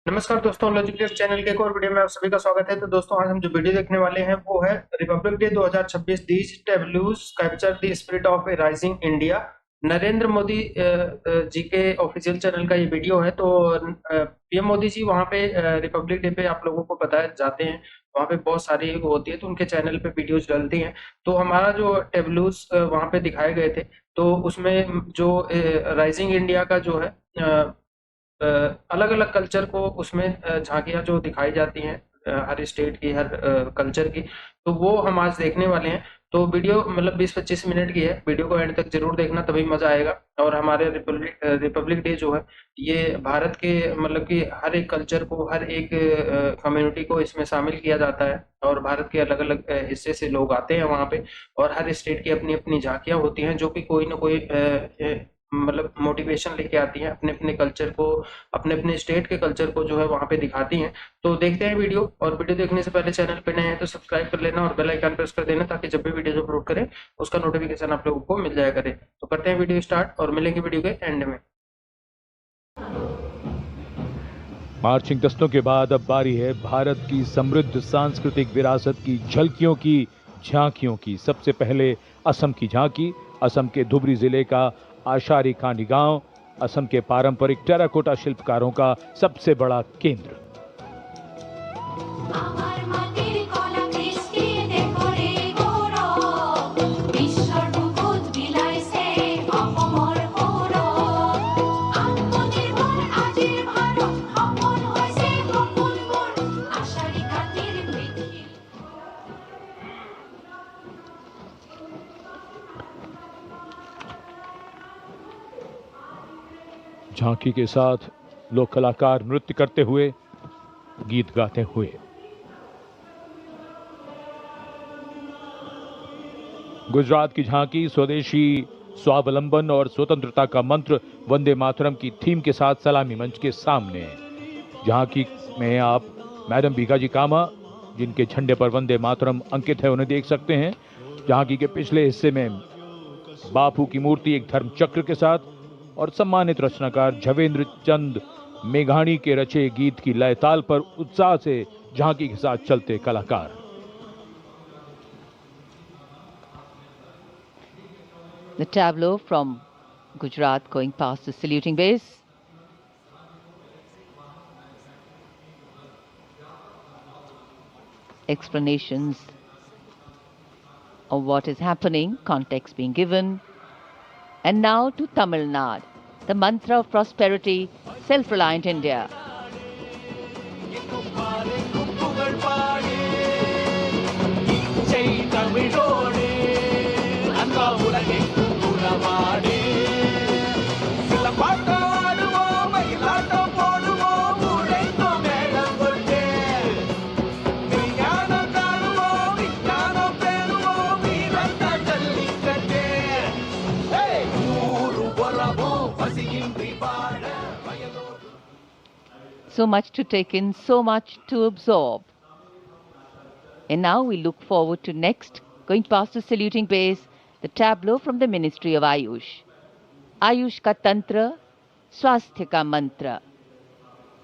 नमस्कार दोस्तों, logic channel के एक और वीडियो में आप सभी का स्वागत है। तो दोस्तों, आज हम जो वीडियो देखने वाले हैं वो है republic day 2026 these tableaux capture the spirit of a rising India. Narendra Modi ji के ऑफिशियल चैनल का ये वीडियो है। तो पीएम मोदी जी वहाँ पे रिपब्लिक डे पे आप लोगों को पता है जाते हैं, वहाँ पे बहुत सारी वो होती है, तो उनके चैनल पे वीडियोज डलती हैं। तो हमारा जो टेबल्यूज वहाँ पे दिखाए गए थे, तो उसमें जो राइजिंग इंडिया का जो है अलग अलग कल्चर को उसमें झांकियाँ जो दिखाई जाती हैं, हर स्टेट की, हर कल्चर की, तो वो हम आज देखने वाले हैं। तो वीडियो मतलब 20-25 मिनट की है, वीडियो को एंड तक जरूर देखना, तभी मजा आएगा। और हमारे रिपब्लिक डे जो है, ये भारत के मतलब कि हर एक कल्चर को, हर एक कम्युनिटी को इसमें शामिल किया जाता है। और भारत के अलग अलग हिस्से से लोग आते हैं वहाँ पे, और हर स्टेट की अपनी अपनी झांकियाँ होती हैं, जो कि कोई ना कोई मतलब मोटिवेशन लेके आती हैं, अपने अपने कल्चर को, अपने अपने स्टेट के कल्चर को जो है वहाँ पे दिखाती हैं। तो देखते हैं वीडियो, और वीडियो देखने से पहले चैनल पे नए हैं तो सब्सक्राइब कर लेना और बेल आइकन प्रेस कर देना, ताकि जब भी वीडियो अपलोड करें उसका नोटिफिकेशन आप लोगों को मिल जाया करे। तो करते हैं वीडियो स्टार्ट और मिलेंगे वीडियो के एंड में। मार्चिंग दस्तों के बाद अब बारी है भारत की समृद्ध सांस्कृतिक विरासत की झलकियों की, झांकियों की। सबसे पहले असम की झांकी, असम के धुबरी जिले का आशारी कांडी गांव, असम के पारंपरिक टेराकोटा शिल्पकारों का सबसे बड़ा केंद्र। झांकी के साथ लोक कलाकार नृत्य करते हुए, गीत गाते हुए। गुजरात की झांकी स्वदेशी, स्वावलंबन और स्वतंत्रता का मंत्र वंदे मातरम की थीम के साथ सलामी मंच के सामने। झांकी में आप मैडम भीखाजी कामा, जिनके झंडे पर वंदे मातरम अंकित है, उन्हें देख सकते हैं। झांकी के पिछले हिस्से में बापू की मूर्ति एक धर्म चक्र के साथ, और सम्मानित रचनाकार झवेंद्र चंद मेघाणी के रचे गीत की लय ताल पर उत्साह से झांकी के साथ चलते कलाकार। The tableau from Gujarat going past the saluting base. Explanations of what is happening, context being given. And now to Tamil Nadu, the mantra of prosperity, self-reliant India. So much to take in, so much to absorb. And now we look forward to next, going past the saluting base, the tableau from the Ministry of Ayush. Ayush ka tantra, swasthya ka mantra,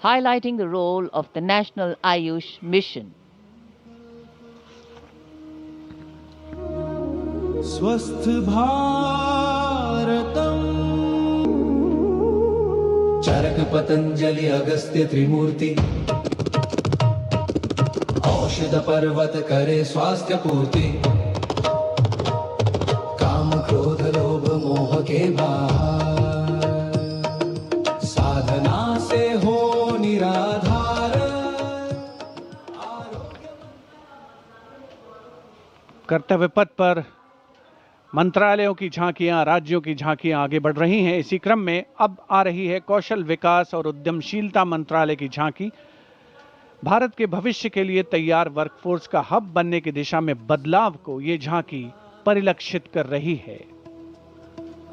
highlighting the role of the National Ayush Mission. स्वस्थ भारतम चरक पतंजलि अगस्त्य त्रिमूर्ति औषध पर्वत करे स्वास्थ्य पूर्ति काम क्रोध लोभ मोह के बाहर साधना से हो निराधार। कर्तव्य पथ पर मंत्रालयों की झांकियां, राज्यों की झांकियां आगे बढ़ रही हैं। इसी क्रम में अब आ रही है कौशल विकास और उद्यमशीलता मंत्रालय की झांकी। भारत के भविष्य के लिए तैयार वर्कफोर्स का हब बनने की दिशा में बदलाव को ये झांकी परिलक्षित कर रही है।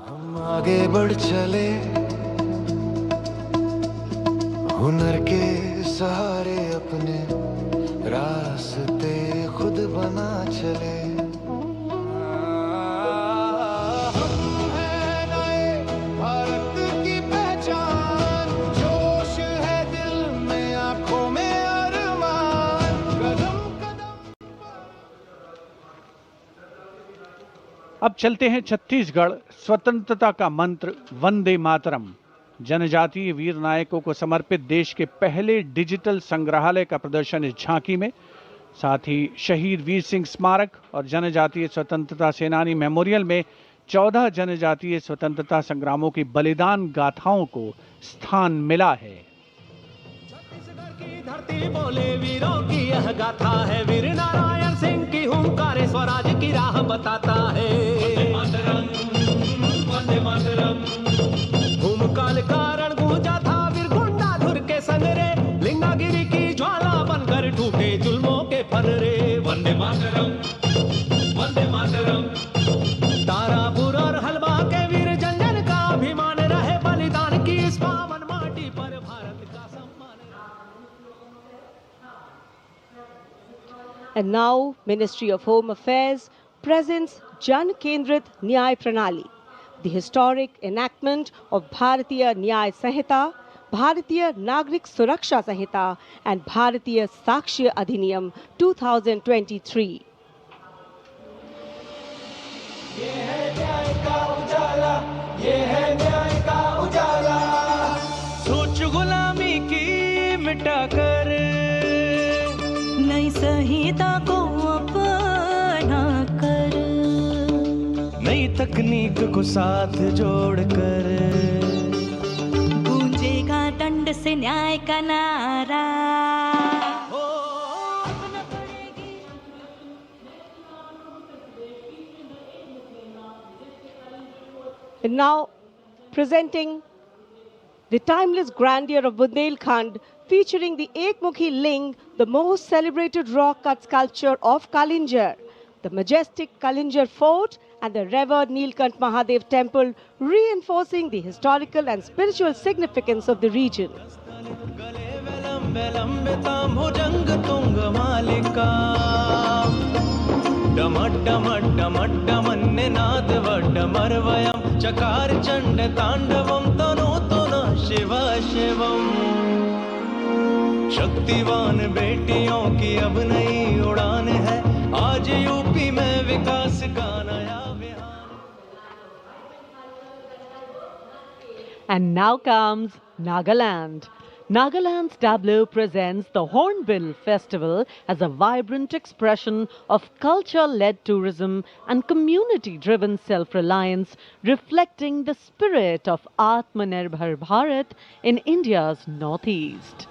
हम आगे बढ़ चले हुनर के सहारे, अपने रास्ते खुद बना चले। भारत की पहचान, जोश है दिल में अब चलते हैं छत्तीसगढ़। स्वतंत्रता का मंत्र वंदे मातरम जनजातीय वीर नायकों को समर्पित देश के पहले डिजिटल संग्रहालय का प्रदर्शन इस झांकी में, साथ ही शहीद वीर सिंह स्मारक और जनजातीय स्वतंत्रता सेनानी मेमोरियल में 14 जनजातीय स्वतंत्रता संग्रामों की बलिदान गाथाओं को स्थान मिला है। छत्तीसगढ़ की धरती बोले वीरों की यह गाथा है, वीर नारायण सिंह की हुंकार स्वराज की राह बताता है। वंदे मातरम भूमकाल कारण गूंजा था वीर गुंडाधुर के संग रे, लिंगागिरी की ज्वाला बनकर टूटे जुल्मों के फनरे। वंदे मातरम वंदे मातरम तारापुर और हलवा के वीर जंजन का अभिमान रहे, बलिदान की इस पावन माटी पर भारत का सम्मान। And now, Ministry of Home Affairs presents Jan Kendrit Nyay Pranali, the historic enactment of Bharatiya Nyay Sanhita, Bharatiya Nagrik Suraksha Sanhita, and Bharatiya Sakshya Adhiniyam 2023. ये है न्याय का उजाला, ये है न्याय का उजाला, सोच गुलामी की मिटाकर नई संहिता को अपना कर, नई तकनीक को साथ जोड़कर गूंजेगा दंड से न्याय का नारा। And now, presenting the timeless grandeur of Bundelkhand, featuring the Ekmukhi Ling, the most celebrated rock-cut sculpture of Kalinjar, the majestic Kalinjar Fort, and the revered Nilkant Mahadev Temple, reinforcing the historical and spiritual significance of the region. चकार चंड तांडवम तनो तनो शिव शिवम, शक्तिवान बेटियों की अब नई उड़ान है, आज यूपी में विकास का नया विहार। And now comes Nagaland. Nagaland's tableau presents the Hornbill Festival as a vibrant expression of culture-led tourism and community-driven self-reliance, reflecting the spirit of Atmanirbhar Bharat in India's northeast.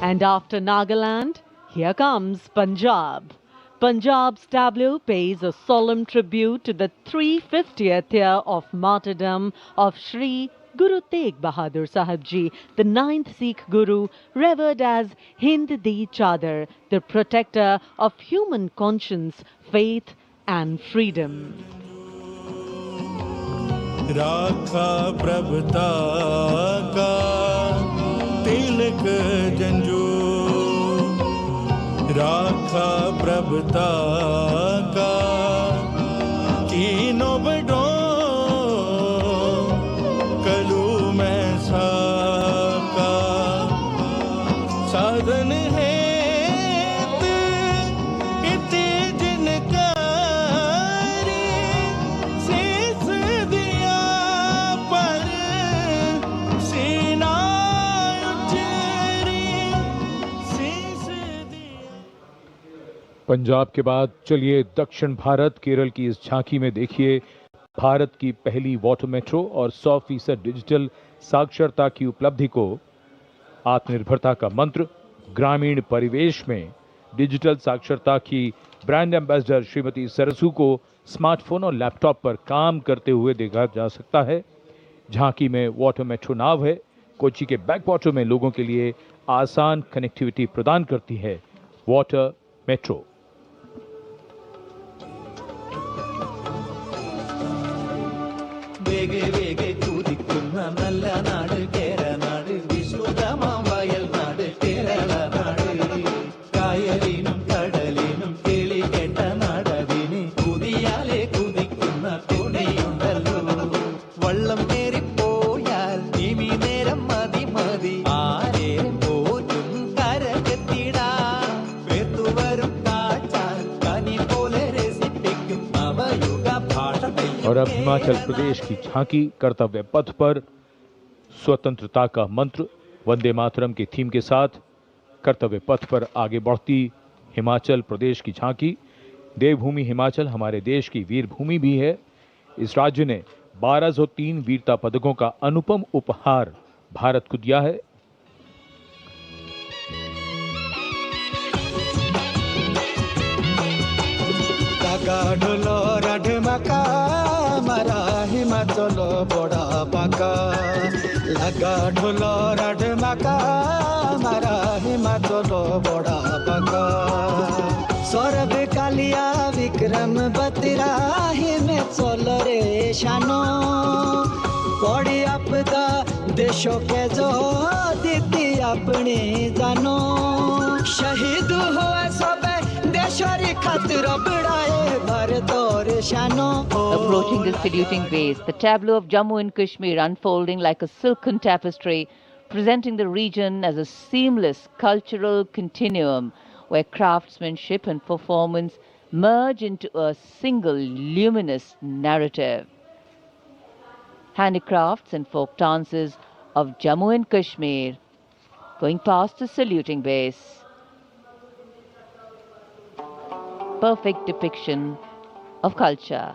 And after Nagaland, here comes Punjab. Punjab's tableau pays a solemn tribute to the 350th year of martyrdom of Shri Guru Tegh Bahadur Sahib Ji, the 9th Sikh Guru, revered as Hind Di Chadar, the protector of human conscience, faith and freedom. राखा प्रभुता का तिलक जंजू, राखा प्रभुता का तीनों बड़ों कलू में साका साधन है पंजाब के बाद चलिए दक्षिण भारत केरल की इस झांकी में देखिए भारत की पहली वाटर मेट्रो और 100% डिजिटल साक्षरता की उपलब्धि को। आत्मनिर्भरता का मंत्र ग्रामीण परिवेश में डिजिटल साक्षरता की ब्रांड एम्बेसडर श्रीमती सरसू को स्मार्टफोन और लैपटॉप पर काम करते हुए देखा जा सकता है। झांकी में वाटर मेट्रो नाव है, कोच्चि के बैकवाटर में लोगों के लिए आसान कनेक्टिविटी प्रदान करती है वाटर मेट्रो। വേഗെ വേഗെ കുതിക്കുന്ന നല്ല നാട് കേരനാട് വിശുദ്ധമാം വയൽ നാട് കേരള നാട് കായലിനും കടലിനും കിളി കേട്ട നാടതിന് കുതിയാലെ കുതിക്കുന്ന തുണയുണ്ടല്ലോ വള്ളം കയറിപ്പോയാൽ ഇനി നേരം മതി മതി ആരെ പോറ്റും കരകെത്തിടാം വേത്തുവരും കാറ്റാൽ കനി പോലെ രസിപ്പിക്കും നവയുഗ ഭാഷ और अब हिमाचल प्रदेश की झांकी कर्तव्य पथ पर स्वतंत्रता का मंत्र वंदे मातरम की थीम के साथ कर्तव्य पथ पर आगे बढ़ती हिमाचल प्रदेश की झांकी। देवभूमि हिमाचल हमारे देश की वीर भूमि भी है। इस राज्य ने 1203 वीरता पदकों का अनुपम उपहार भारत को दिया है। ढोलो राढमाका मारा हिमाचल बड़ा पाका लगा ढोलो राढमाका मारा हिमाचल बड़ा पाका सौरभ कालिया विक्रम बत्रा हिमाचल रे शानो पड़ी आपदा देशों के जो दीदी अपनी जानो शहीद हुआ सब Approaching the saluting base, the tableau of Jammu and Kashmir unfolding like a silken tapestry, presenting the region as a seamless cultural continuum where craftsmanship and performance merge into a single luminous narrative. Handicrafts and folk dances of Jammu and Kashmir going past the saluting base. Perfect depiction of culture.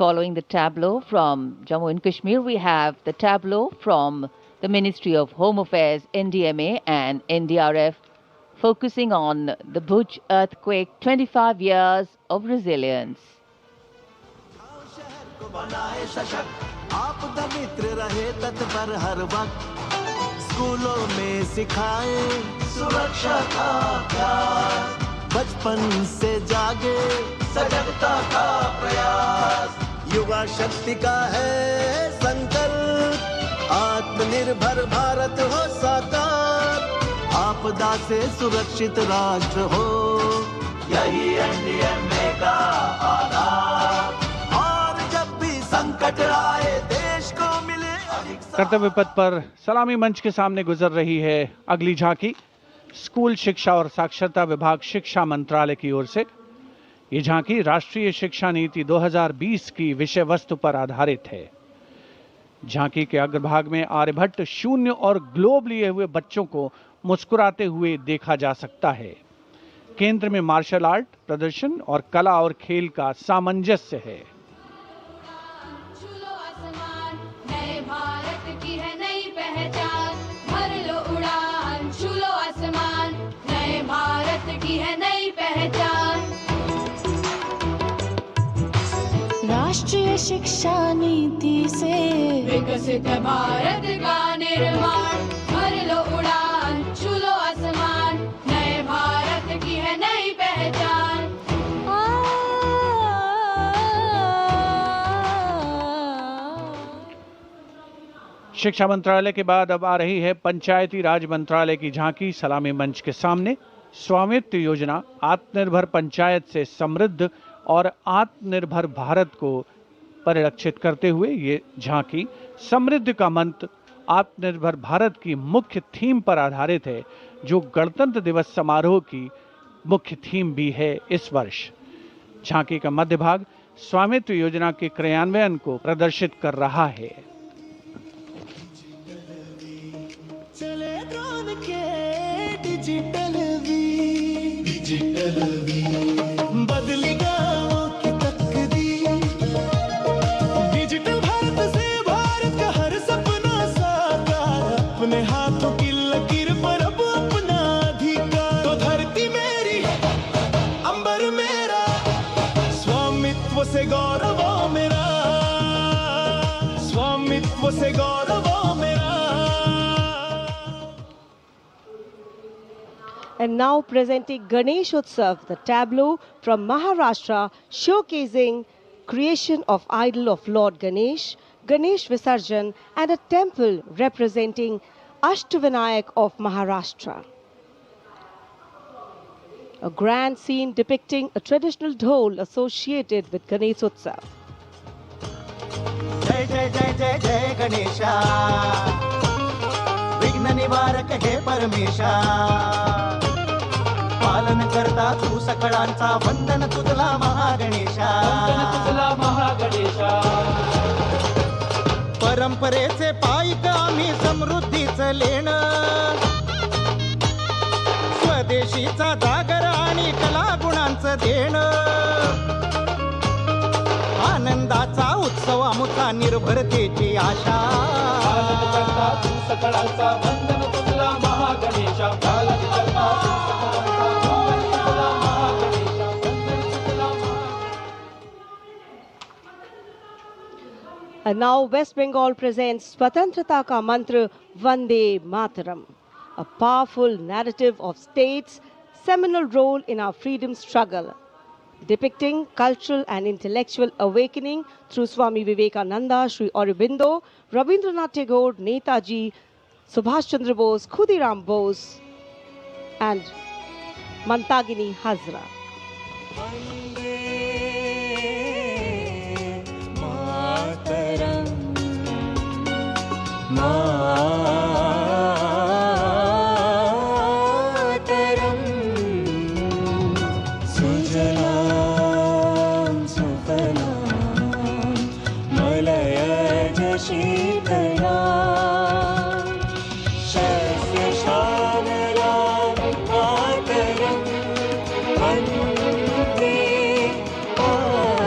Following the tableau from Jammu and Kashmir, we have the tableau from the Ministry of Home Affairs, NDMA and NDRF, focusing on the Bhuj earthquake, 25 years of resilience. आपदा मित्र रहे तत्पर हर वक्त स्कूलों में सिखाए सुरक्षा का अभ्यास बचपन से जागे सजगता का प्रयास युवा शक्ति का है संकल्प आत्मनिर्भर भारत हो साकार आपदा से सुरक्षित राष्ट्र हो यही एनडीएमए का आधार और जब भी संकट आए देश को मिले कर्तव्य पथ पर सलामी मंच के सामने गुजर रही है अगली झांकी। स्कूल शिक्षा और साक्षरता विभाग शिक्षा मंत्रालय की ओर से ये झांकी राष्ट्रीय शिक्षा नीति 2020 की विषय वस्तु पर आधारित है। झांकी के अग्रभाग में आर्यभट्ट शून्य और ग्लोब लिए हुए बच्चों को मुस्कुराते हुए देखा जा सकता है। केंद्र में मार्शल आर्ट प्रदर्शन और कला और खेल का सामंजस्य है। राष्ट्रीय शिक्षा नीति से विकसित भारत का निर्माण भर लो उड़ान छू लो आसमान नए भारत की है नई पहचान। शिक्षा मंत्रालय के बाद अब आ रही है पंचायती राज मंत्रालय की झांकी सलामी मंच के सामने। स्वामित्व योजना आत्मनिर्भर पंचायत से समृद्ध और आत्मनिर्भर भारत को परिलक्षित करते हुए ये झांकी समृद्धि का मंत्र आत्मनिर्भर भारत की मुख्य थीम पर आधारित है, जो गणतंत्र दिवस समारोह की मुख्य थीम भी है इस वर्ष। झांकी का मध्य भाग स्वामित्व योजना के क्रियान्वयन को प्रदर्शित कर रहा है। चले ड्रोन के डिजिटल बदली गाँवों की तकदीर वो से गौरव मेरा। And now presenting Ganesh Utsav, the tableau from Maharashtra showcasing creation of idol of Lord Ganesh, Ganesh Visarjan, and a temple representing Ashtavinayak of Maharashtra. A grand scene depicting a traditional dhol associated with Ganesh Utsav. जय जय जय जय जय गणेशा, विघ्न निवारक हे परमेशा, पालन करता तू सकळांचा, वंदन तुझला महागणेशा, वंदन तुझला महागणेशा। परंपरेचे पायिक आम्ही समृद्धीचं लेणं, स्वदेशीचा जागर आणि कला गुणांचं देणं, आनंदाचा उत्सव आमुचा निर्भरतेची आशा, पालन करता तू सकळांचा, वंदन तुझला महागणेशा, पालन करता तू सकळांचा, वंदन तुझला महागणेशा, वंदन तुझला And now West Bengal presents Swatantrata Ka Mantra Vande Mataram, a powerful narrative of state's seminal role in our freedom struggle, depicting cultural and intellectual awakening through Swami Vivekananda, Sri Aurobindo, Rabindranath Tagore, Netaji, Subhash Chandra Bose, Khudiram Bose, and Mantagini Hazra.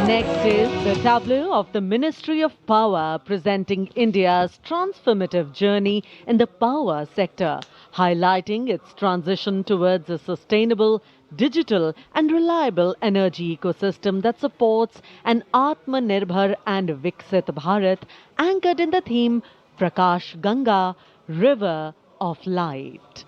Next is the tableau of the Ministry of Power presenting India's transformative journey in the power sector, highlighting its transition towards a sustainable, digital and reliable energy ecosystem that supports an Atmanirbhar and Viksit Bharat anchored in the theme Prakash Ganga, River of Light.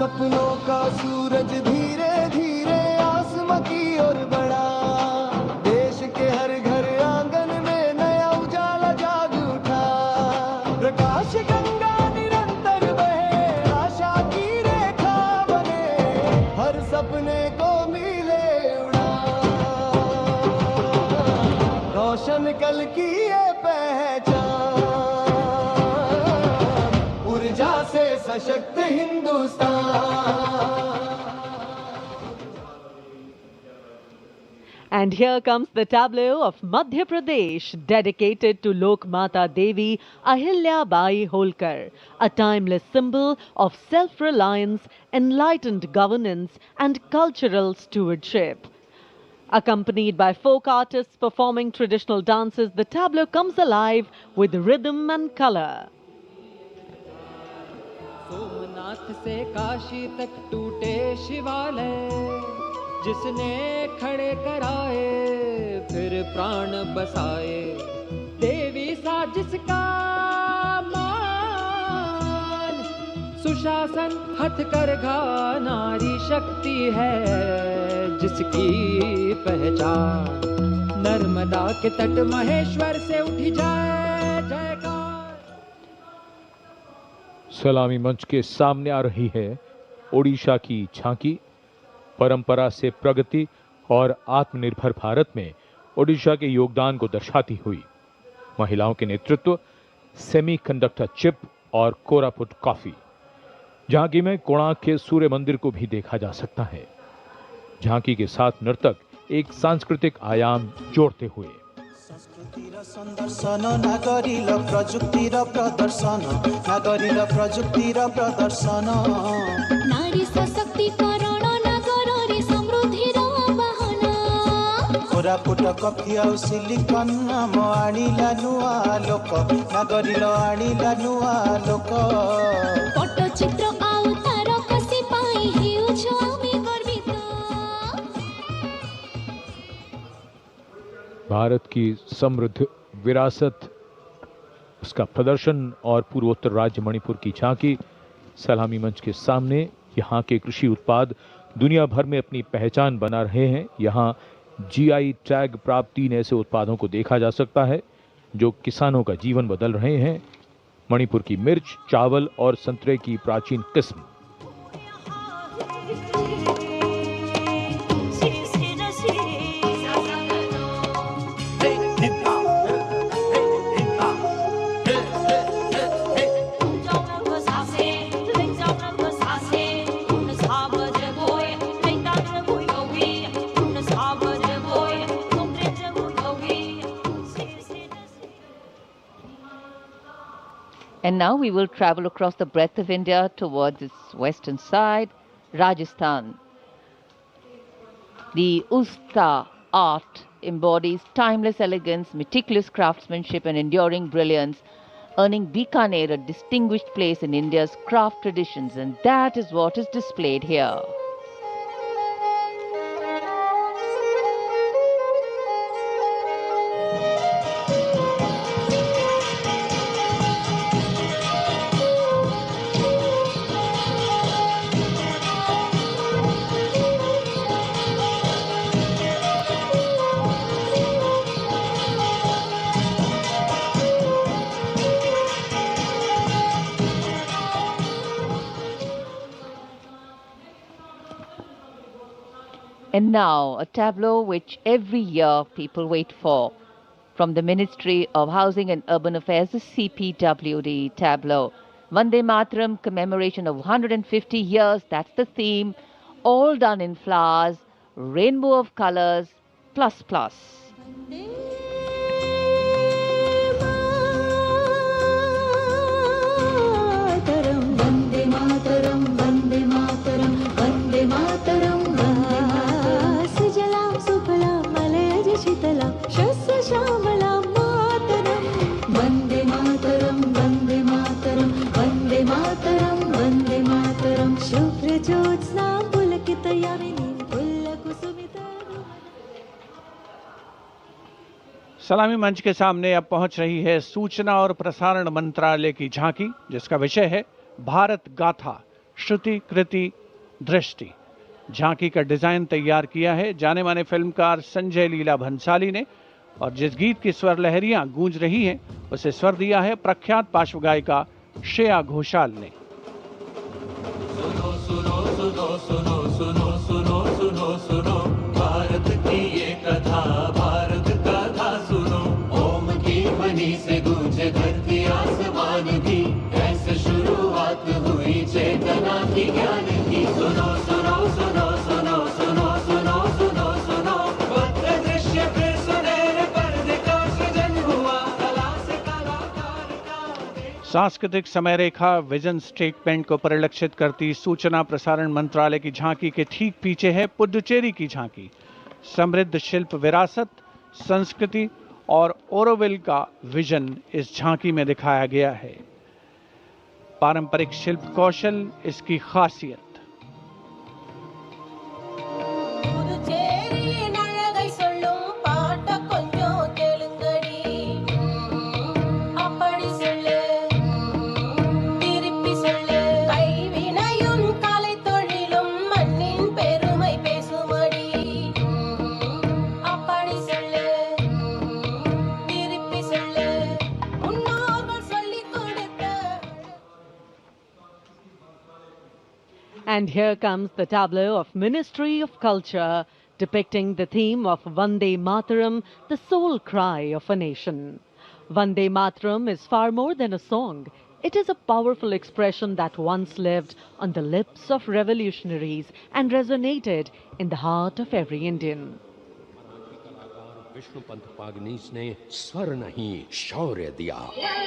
सपनों का सूरज धीरे धीरे आसमां की ओर बढ़ा, देश के हर घर आंगन में नया उजाला जाग उठा, प्रकाश गंगा निरंतर बहे, आशा की रेखा बने, हर सपने को मिले उड़ान, रोशन कल की ये पहचान, ऊर्जा से सशक्त Hindustan. And here comes the tableau of Madhya Pradesh dedicated to Lok Mata Devi Ahilya Bai Holkar, a timeless symbol of self-reliance, enlightened governance and cultural stewardship. Accompanied by folk artists performing traditional dances, the tableau comes alive with rhythm and color. Somnath से काशी तक टूटे शिवालय, जिसने खड़े कराए फिर प्राण बसाए, देवी सा जिसका मान, सुशासन हथकरघा नारी शक्ति है जिसकी पहचान, नर्मदा के तट महेश्वर से उठी जाए जयकार। सलामी मंच के सामने आ रही है ओडिशा की झांकी। परंपरा से प्रगति और आत्मनिर्भर भारत में ओडिशा के योगदान को दर्शाती हुई महिलाओं के नेतृत्व, सेमीकंडक्टर चिप और कोरापुट कॉफी। झांकी में कोणार्क के सूर्य मंदिर को भी देखा जा सकता है। झांकी के साथ नर्तक एक सांस्कृतिक आयाम जोड़ते हुए संदर्शन नागरिल प्रजुक्तिर प्रदर्शन, नागरिल प्रजुक्तिर प्रदर्शन, नारी सशक्तिकरण नागरी समृद्धिर वाहन, कोरापुट कॉफी आउ सिलिकन आम आनिला नुआ लोक नागरिल आनिला नुआ लोक पट्टचित्र आउ तार कसी पाई हेउछु आमी गर्वित भारत की समृद्ध विरासत, उसका प्रदर्शन और पूर्वोत्तर राज्य मणिपुर की झांकी सलामी मंच के सामने। यहाँ के कृषि उत्पाद दुनिया भर में अपनी पहचान बना रहे हैं। यहाँ जीआई टैग प्राप्त 3 ऐसे उत्पादों को देखा जा सकता है जो किसानों का जीवन बदल रहे हैं। मणिपुर की मिर्च, चावल और संतरे की प्राचीन किस्म। And now we will travel across the breadth of India towards its western side, Rajasthan. The Usta art embodies timeless elegance, meticulous craftsmanship and enduring brilliance, earning Bikaner a distinguished place in India's craft traditions, and that is what is displayed here. And now, a tableau which every year people wait for. From the Ministry of Housing and Urban Affairs, the CPWD tableau. Vande Mataram commemoration of 150 years, that's the theme. All done in flowers, rainbow of colors, plus plus. Vande Mataram, Vande Mataram, Vande Mataram. Vande Mataram, Vande Mataram, Vande Mataram, Vande Mataram. Shubhra Jyotsna pulakita yamini pullakusumita. सलामी मंच के सामने अब पहुंच रही है सूचना और प्रसारण मंत्रालय की झांकी, जिसका विषय है भारत गाथा श्रुति कृति दृष्टि। झांकी का डिजाइन तैयार किया है जाने माने फिल्मकार संजय लीला भंसाली ने, और जिस गीत की स्वर लहरियां गूंज रही हैं उसे स्वर दिया है प्रख्यात पार्श्व गायिका श्रेया घोषाल ने। सुनो सुनो सुनो सुनो सुनो सुनो सुनो सुनो भारत की ये कथा, भारत कथा सुनो। ओम की ध्वनि से गूंजे धरती आसमान भी, ऐसे शुरुआत हुई चेतना की ज्ञान की। सुनो सुनो सुनो सुनो सुनो सुनो सुनो सुनो भद्र दृश्य फिर सुनहरे पर्दे का सृजन हुआ, कला से कलाकार का। सांस्कृतिक समय रेखा विजन स्टेटमेंट को परिलक्षित करती सूचना प्रसारण मंत्रालय की झांकी के ठीक पीछे है पुडुचेरी की झांकी। समृद्ध शिल्प विरासत, संस्कृति और ओरोविल का विजन इस झांकी में दिखाया गया है। पारंपरिक शिल्प कौशल इसकी खासियत। And here comes the tableau of Ministry of Culture, depicting the theme of Vande Mataram, the soul cry of a nation. Vande Mataram is far more than a song. It is a powerful expression that once lived on the lips of revolutionaries and resonated in the heart of every Indian. Vishnu Pant Pagnis ने स्वर नहीं शौर्य दिया। प्राण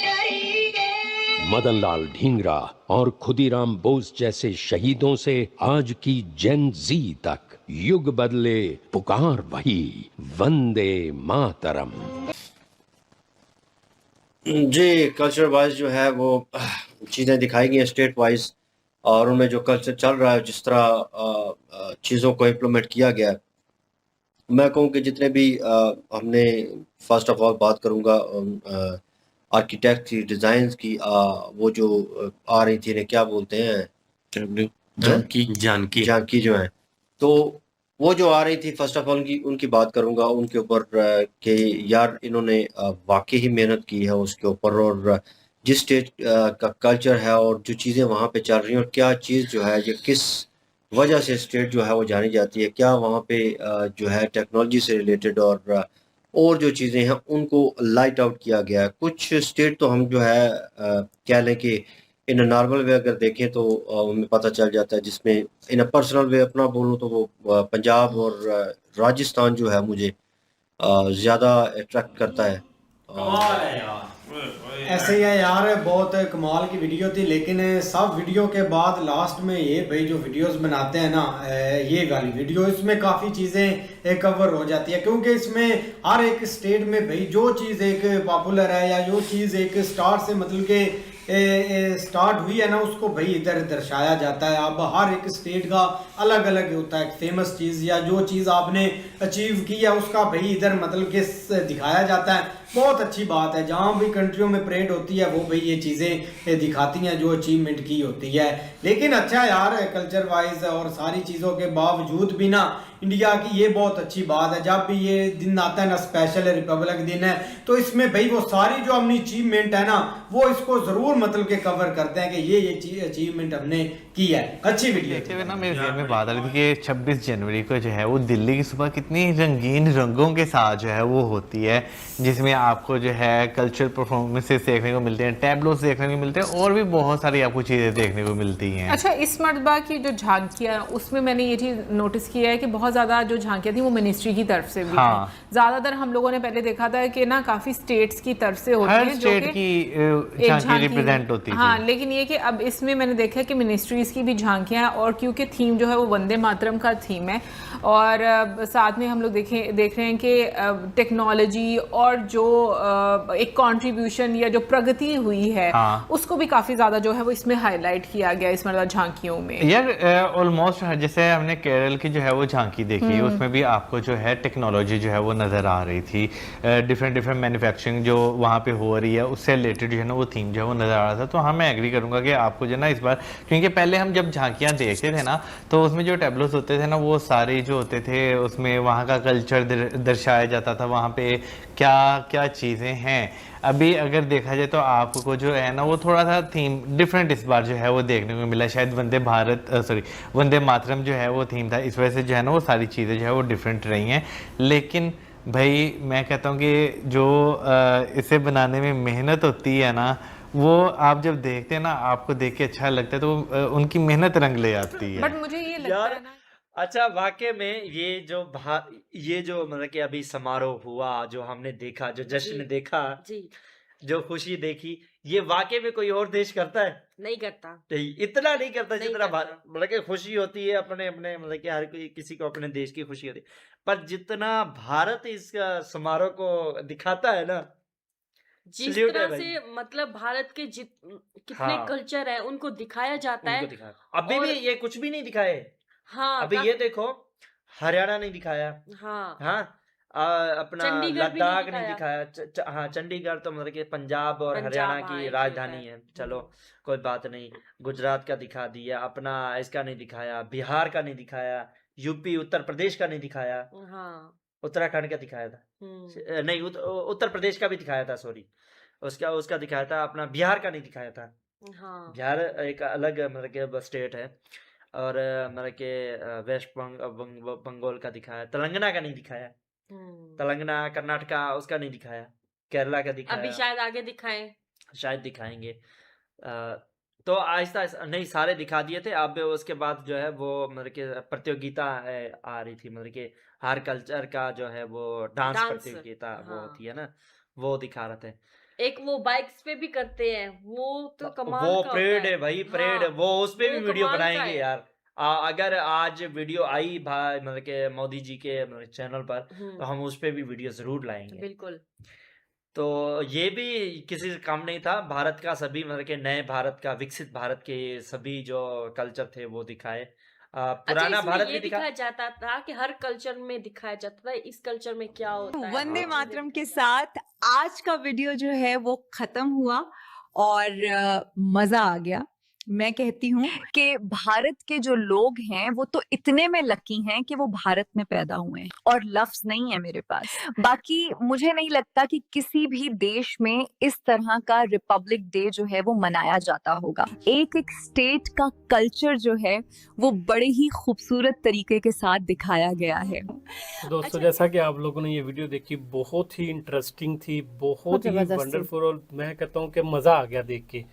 शरीर मदनलाल ढींगरा और खुदीराम बोस जैसे शहीदों से आज की जेन जी तक युग बदले, पुकार वही, वंदे मातरम। जी, कल्चर वाइज जो है वो चीज़ें दिखाई गई हैं स्टेट वाइज, और उनमें जो कल्चर चल रहा है, जिस तरह चीज़ों को इम्प्लीमेंट किया गया है, मैं कहूँ कि जितने भी हमने फर्स्ट ऑफ ऑल बात करूँगा आर्किटेक्ट की, डिज़ाइंस की, वो जो आ रही थी, क्या बोलते हैं, जानकी जो है, तो वो जो आ रही थी, फर्स्ट ऑफ ऑल उनकी बात करूँगा, उनके ऊपर कि यार इन्होंने वाकई ही मेहनत की है उसके ऊपर, और जिस स्टेट का कल्चर है और जो चीज़ें वहाँ पे चल रही हैं, और क्या चीज़ जो है, ये किस वजह से स्टेट जो है वो जानी जाती है, क्या वहाँ पे जो है टेक्नोलॉजी से रिलेटेड और जो चीज़ें हैं उनको लाइट आउट किया गया है। कुछ स्टेट तो हम जो है कह लें कि इन नॉर्मल वे अगर देखें तो हमें पता चल जाता है, जिसमें इन पर्सनल वे अपना बोलूँ तो वो पंजाब और राजस्थान जो है मुझे ज़्यादा अट्रैक्ट करता है। कमाल है यार, ऐसे ही है यार, बहुत कमाल की वीडियो थी। लेकिन सब वीडियो के बाद लास्ट में ये भाई जो वीडियोस बनाते हैं ना, ये वाली वीडियो, इसमें काफ़ी चीज़ें कवर हो जाती है, क्योंकि इसमें हर एक स्टेट में भाई जो चीज़ एक पॉपुलर है या जो चीज़ एक स्टार से मतलब कि स्टार्ट हुई है ना, उसको भाई इधर दर्शाया जाता है। अब हर एक स्टेट का अलग अलग होता है फेमस चीज़, या जो चीज़ आपने अचीव की है उसका भाई इधर मतलब कि दिखाया जाता है। बहुत अच्छी बात है, जहाँ भी कंट्रियों में परेड होती है वो भाई ये चीज़ें दिखाती हैं जो अचीवमेंट की होती है। लेकिन अच्छा यार, कल्चर वाइज और सारी चीज़ों के बावजूद भी ना, इंडिया की ये बहुत अच्छी बात है, जब भी ये दिन आता है ना, स्पेशल रिपब्लिक दिन है, तो इसमें भाई वो सारी जो अपनी अचीवमेंट है ना, वो इसको ज़रूर मतलब के कवर करते हैं कि ये अचीवमेंट हमने की है। अच्छी वीडियो देखते हुए ना मेरे ज़हन में बात आ रही थी कि 26 जनवरी को जो है वो दिल्ली की सुबह कितनी रंगीन रंगों के साथ जो है वो होती है, जिसमें आपको जो है कल्चरल परफॉर्मेंसेस देखने को मिलते हैं, टैबलोस देखने को मिलते हैं, और भी बहुत सारी आपको चीज़ें देखने को मिलती हैं। अच्छा, इस मरतबा की जो झांकियाँ, उसमें मैंने ये चीज़ नोटिस किया है कि बहुत ज़्यादा जो झांकियाँ थी वो मिनिस्ट्री की तरफ से भी हाँ। ज़्यादातर हम लोगों ने पहले देखा था कि ना काफ़ी स्टेट्स की तरफ से होती है, जो की झांकी रिप्रेजेंट होती है। हाँ, लेकिन ये कि अब इसमें मैंने देखा है कि मिनिस्ट्रीज की भी झांकियाँ हैं, और क्योंकि थीम जो है वो वंदे मातरम का थीम है, और साथ में हम लोग देख रहे हैं कि टेक्नोलॉजी और जो एक कंट्रीब्यूशन या जो प्रगति हुई है, हाँ। उसको भी काफ़ी ज़्यादा जो है वो इसमें हाईलाइट किया गया इस मतलब झांकियों में। यार ऑलमोस्ट जैसे हमने केरल की जो है वो झांकी देखी, उसमें भी आपको जो है टेक्नोलॉजी जो है वो नज़र आ रही थी, डिफरेंट मैन्युफैक्चरिंग जो वहाँ पे हो रही है उससे रिलेटेड जो है ना वो थीम जो है वो नज़र आ रहा था। तो हाँ, मैं एग्री करूँगा कि आपको जो है ना इस बार, क्योंकि पहले हम जब झांकियाँ देखते थे ना, तो उसमें जो टैबलोस होते थे ना, वो सारे जो होते थे उसमें वहाँ का कल्चर दर्शाया जाता था, वहाँ पे क्या क्या चीज़ें हैं। अभी अगर देखा जाए तो आपको जो है ना वो थोड़ा सा थीम डिफरेंट इस बार जो है वो देखने को मिला। शायद वंदे मातरम जो है वो थीम था, इस वजह से जो है ना वो सारी चीज़ें जो है वो डिफरेंट रही हैं। लेकिन भाई मैं कहता हूँ कि जो इसे बनाने में मेहनत होती है ना, वो आप जब देखते हैं ना, आपको देख के अच्छा लगता है, तो उनकी मेहनत रंग ले आती है। बट मुझे ये लगता है ना, अच्छा, वाकई में ये जो मतलब कि अभी समारोह हुआ, जो हमने देखा, जो जश्न देखा, जो खुशी देखी, ये वाकई में कोई और देश करता है? नहीं करता, नहीं, इतना नहीं करता नहीं जितना करता। मतलब कि खुशी होती है अपने अपने, मतलब कि हर कोई किसी को अपने देश की खुशी होती है, पर जितना भारत इस समारोह को दिखाता है ना, जिस सल्यूट है तरह भाई। से मतलब भारत के कितने हाँ। कल्चर है उनको दिखाया जाता उनको है। दिखाया, अभी और भी ये कुछ भी नहीं दिखाए। हाँ, अभी ये देखो, हरियाणा नहीं दिखाया, हाँ, हाँ, अपना चंडीगढ़ भी नहीं लद्दाख नहीं दिखाया। दिखाया। हाँ, चंडीगढ़ तो मतलब कि पंजाब और पंजाब, हरियाणा हाँ, की एक राजधानी है। है, चलो कोई बात नहीं। गुजरात का दिखा दिया, अपना इसका नहीं दिखाया, बिहार का नहीं दिखाया, यूपी उत्तर प्रदेश का नहीं दिखाया, हाँ, उत्तराखंड का दिखाया था, नहीं उत्तर प्रदेश का भी दिखाया था, सॉरी, उसका उसका दिखाया था, अपना बिहार का नहीं दिखाया था। हाँ, बिहार एक अलग मतलब कि स्टेट है, और मतलब कि वेस्ट बंगाल का दिखाया, तेलंगाना का नहीं दिखाया, तेलंगाना कर्नाटका उसका नहीं दिखाया, केरला का अभी दिखाया, शायद आगे दिखाएं। शायद दिखाएंगे। तो आहिस्ता आहिस्ता नहीं, सारे दिखा दिए थे। अब उसके बाद जो है वो मतलब कि प्रतियोगिता आ रही थी, मतलब कि हर कल्चर का जो है वो डांस डांस, प्रतियोगिता वो हाँ। होती है ना, वो दिखा रहे थे। एक वो बाइक्स पे भी करते हैं, वो तो कमाल वो का परेड होता है भाई, परेड है, हाँ, वो उस पे वो भी वीडियो कमाल का बनाएंगे है। यार। अगर आज वीडियो आई भाई मतलब के मोदी जी के मतलब चैनल पर, तो हम उस पे भी वीडियो जरूर लाएंगे। बिल्कुल। तो ये भी किसी से कम नहीं था, भारत का सभी मतलब के नए भारत का, विकसित भारत के सभी जो कल्चर थे वो दिखाए। अच्छा, पुराना इसमें भारत ये भी दिखा। दिखाया जाता था कि हर कल्चर में दिखाया जाता था इस कल्चर में क्या होता है। वंदे वो मातरम के साथ आज का वीडियो जो है वो खत्म हुआ और मजा आ गया। मैं कहती हूँ कि भारत के जो लोग हैं वो तो इतने में लकी हैं कि वो भारत में पैदा हुए हैं, और लफ्ज नहीं है मेरे पास। बाकी मुझे नहीं लगता कि किसी भी देश में इस तरह का रिपब्लिक डे जो है वो मनाया जाता होगा। एक एक स्टेट का कल्चर जो है वो बड़े ही खूबसूरत तरीके के साथ दिखाया गया है। दोस्तों जैसा कि आप लोगों ने ये वीडियो देखी, बहुत ही इंटरेस्टिंग थी, बहुत ही जबरदस्त थी। वंडरफुल, और मैं कहता हूँ कि मज़ा आ गया देख के।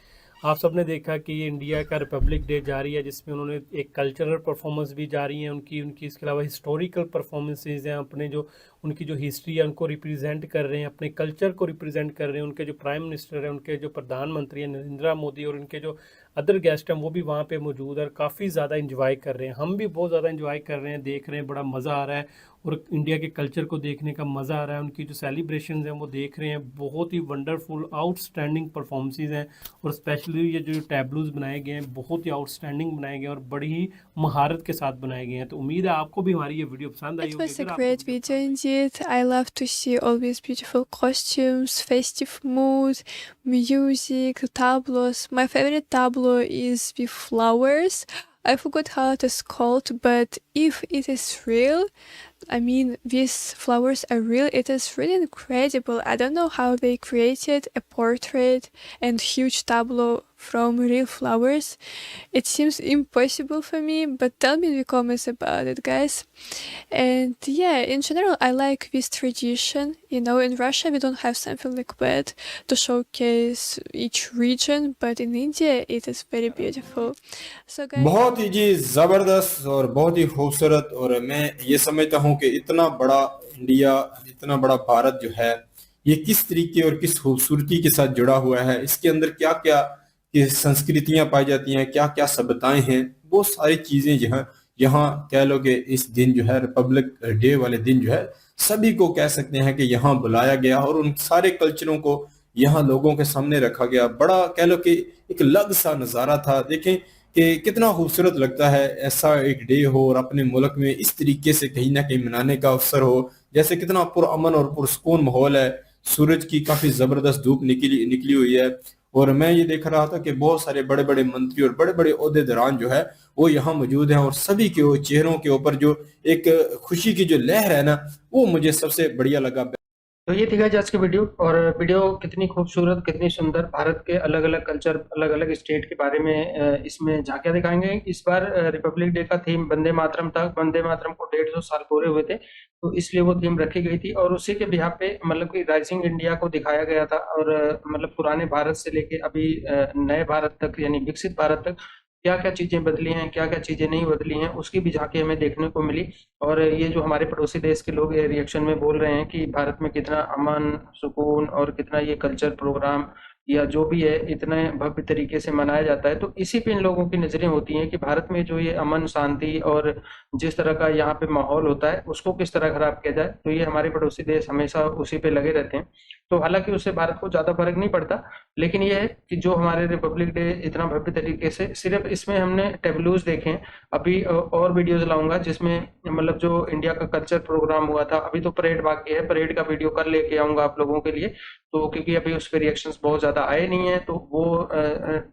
आप सबने देखा कि ये इंडिया का रिपब्लिक डे जारी है, जिसमें उन्होंने एक कल्चरल परफॉर्मेंस भी जारी है उनकी इसके अलावा हिस्टोरिकल परफॉर्मेंसेज हैं, अपने जो उनकी जो हिस्ट्री है उनको रिप्रेजेंट कर रहे हैं, अपने कल्चर को रिप्रेजेंट कर रहे हैं। उनके जो प्राइम मिनिस्टर हैं, उनके जो प्रधानमंत्री हैं नरेंद्र मोदी, और उनके जो अदर गेस्ट हैं वो भी वहाँ पे मौजूद है और काफ़ी ज़्यादा इंजॉय कर रहे हैं। हम भी बहुत ज़्यादा इंजॉय कर रहे हैं, देख रहे हैं, बड़ा मज़ा आ रहा है, और इंडिया के कल्चर को देखने का मज़ा आ रहा है। उनकी जो सेलिब्रेशंस हैं वो देख रहे हैं, बहुत ही वंडरफुल आउटस्टैंडिंग परफॉर्मेंसेज हैं, और स्पेशली ये जो टैबलूज बनाए गए हैं बहुत ही आउटस्टैंडिंग बनाए गए हैं और बड़ी ही महारत के साथ बनाए गए हैं। तो उम्मीद है आपको भी हमारी ये वीडियो पसंद आई It होगी। was a great video indeed. I love to see all these beautiful costumes, festive mood, music, tableaus. My favorite tableau is with flowers. I forgot how it is called, but if it is real, I mean, these flowers are real, it is really incredible. I don't know how they created a portrait and huge tableau from real flowers. It seems impossible for me, but tell me in the comments about it, guys. And yeah, in general, I like this tradition. You know, in Russia, we don't have something like that to showcase each region, but in India, it is very beautiful. So guys, बहुत ही जी जबरदस्त और बहुत ही खूबसूरत। और मैं ये समझता हूँ कि इतना बड़ा इंडिया, इतना बड़ा भारत जो है, ये किस तरीके और किस खूबसूरती के साथ जुड़ा हुआ है, इसके अंदर क्या क्या संस्कृतियां पाई जाती हैं, क्या क्या सभ्यताएं हैं, वो सारी चीजें जो है यहाँ कह लो कि इस दिन जो है रिपब्लिक डे वाले दिन जो है सभी को कह सकते हैं कि यहाँ बुलाया गया और उन सारे कल्चरों को यहाँ लोगों के सामने रखा गया। बड़ा कह लो कि एक अलग सा नजारा था। देखें कि कितना खूबसूरत लगता है ऐसा एक डे हो और अपने मुल्क में इस तरीके से कहीं ना कहीं मनाने का अवसर हो, जैसे कितना पुरअमन और पुरसकून माहौल है। सूरज की काफी जबरदस्त धूप निकली हुई है, और मैं ये देख रहा था कि बहुत सारे बड़े बड़े मंत्री और बड़े बड़े ओहदेदारान जो है वो यहाँ मौजूद हैं, और सभी के चेहरों के ऊपर जो एक खुशी की जो लहर है ना, वो मुझे सबसे बढ़िया लगा। तो ये थी गाइस आज की वीडियो, और वीडियो कितनी खूबसूरत, कितनी सुंदर, भारत के अलग अलग कल्चर, अलग अलग स्टेट के बारे में इसमें झांकियां दिखाएंगे। इस बार रिपब्लिक डे का थीम वंदे मातरम था। वंदे मातरम को 150 साल पूरे हुए थे, तो इसलिए वो थीम रखी गई थी, और उसी के बिहाफ पे मतलब कि राइजिंग इंडिया को दिखाया गया था। और मतलब पुराने भारत से लेके अभी नए भारत तक, यानी विकसित भारत तक क्या क्या चीजें बदली हैं, क्या क्या चीजें नहीं बदली हैं, उसकी भी झांकी हमें देखने को मिली। और ये जो हमारे पड़ोसी देश के लोग रिएक्शन में बोल रहे हैं कि भारत में कितना अमन, सुकून और कितना ये कल्चर प्रोग्राम या जो भी है इतने भव्य तरीके से मनाया जाता है, तो इसी पे इन लोगों की नजरें होती हैं कि भारत में जो ये अमन, शांति और जिस तरह का यहाँ पे माहौल होता है उसको किस तरह खराब किया जाए। तो ये हमारे पड़ोसी देश हमेशा उसी पे लगे रहते हैं। तो हालांकि उससे भारत को ज्यादा फर्क नहीं पड़ता, लेकिन ये है कि जो हमारे रिपब्लिक डे इतना भव्य तरीके से, सिर्फ इसमें हमने टैबलूज देखे हैं। अभी और वीडियोज लाऊंगा जिसमें मतलब जो इंडिया का कल्चर प्रोग्राम हुआ था। अभी तो परेड बाकी है, परेड का वीडियो कर लेके आऊंगा आप लोगों के लिए, तो क्योंकि अभी उस पर रिएक्शंस बहुत ज्यादा आए नहीं है। तो वो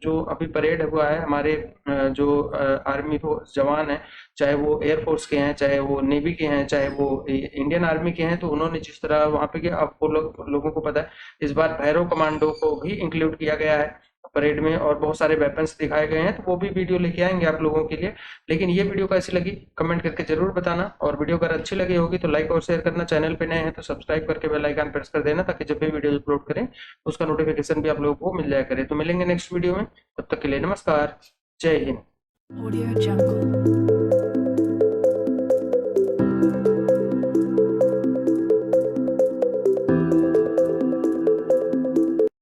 जो अभी परेड हुआ है, हमारे जो आर्मी जवान है, चाहे वो एयरफोर्स के हैं, चाहे वो नेवी के हैं, चाहे वो इंडियन आर्मी के हैं, तो उन्होंने जिस तरह वहां पे किया, आपको लोगों को पता है इस बार भैरव कमांडो को भी इंक्लूड किया गया है परेड में, और बहुत सारे वेपन्स दिखाए गए हैं। तो वो भी वीडियो लेके आएंगे आप लोगों के लिए। लेकिन ये वीडियो कैसी लगी कमेंट करके जरूर बताना, और वीडियो अगर अच्छी लगी होगी तो लाइक और शेयर करना। चैनल पे नए हैं तो सब्सक्राइब करके बेल आइकन प्रेस कर देना, ताकि जब भी वीडियो अपलोड करें उसका नोटिफिकेशन भी आप लोगों को मिल जाया करे। तो मिलेंगे नेक्स्ट वीडियो में, तब तक के लिए नमस्कार, जय हिंद। Audio Jungle.